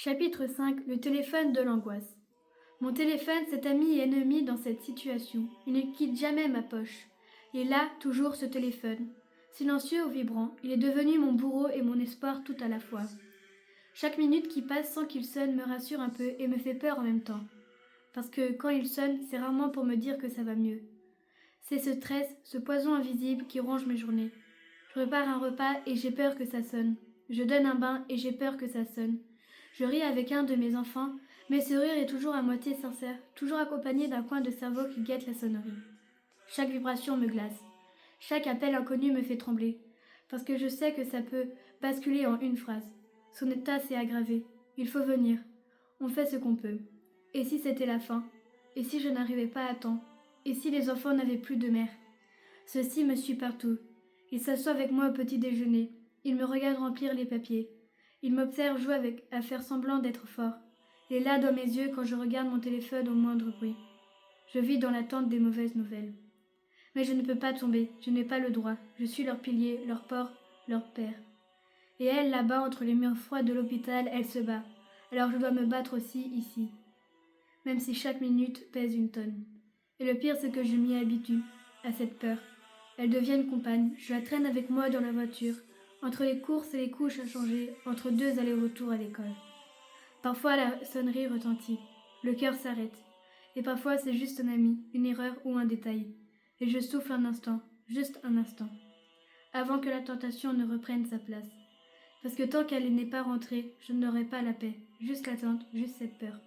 Chapitre 5. Le téléphone de l'angoisse. Mon téléphone, cet ami et ennemi dans cette situation. Il ne quitte jamais ma poche. Il est là, toujours ce téléphone. Silencieux ou vibrant, il est devenu mon bourreau et mon espoir tout à la fois. Chaque minute qui passe sans qu'il sonne me rassure un peu et me fait peur en même temps. Parce que quand il sonne, c'est rarement pour me dire que ça va mieux. C'est ce stress, ce poison invisible qui ronge mes journées. Je prépare un repas et j'ai peur que ça sonne. Je donne un bain et j'ai peur que ça sonne. Je ris avec un de mes enfants, mais ce rire est toujours à moitié sincère, toujours accompagné d'un coin de cerveau qui guette la sonnerie. Chaque vibration me glace. Chaque appel inconnu me fait trembler, parce que je sais que ça peut basculer en une phrase. Son état s'est aggravé. Il faut venir. On fait ce qu'on peut. Et si c'était la fin? Et si je n'arrivais pas à temps? Et si les enfants n'avaient plus de mère? Ceci me suit partout. Il s'assoit avec moi au petit déjeuner. Il me regarde remplir les papiers. Il m'observe jouer à faire semblant d'être fort. Il est là dans mes yeux quand je regarde mon téléphone au moindre bruit. Je vis dans l'attente des mauvaises nouvelles. Mais je ne peux pas tomber, je n'ai pas le droit. Je suis leur pilier, leur port, leur père. Et elle, là-bas, entre les murs froids de l'hôpital, elle se bat. Alors je dois me battre aussi ici. Même si chaque minute pèse une tonne. Et le pire, c'est que je m'y habitue, à cette peur. Elle devient une compagne, je la traîne avec moi dans la voiture, entre les courses et les couches à changer, entre deux allers-retours à l'école. Parfois la sonnerie retentit, le cœur s'arrête, et parfois c'est juste un ami, une erreur ou un détail. Et je souffle un instant, juste un instant, avant que la tentation ne reprenne sa place. Parce que tant qu'elle n'est pas rentrée, je n'aurai pas la paix, juste l'attente, juste cette peur.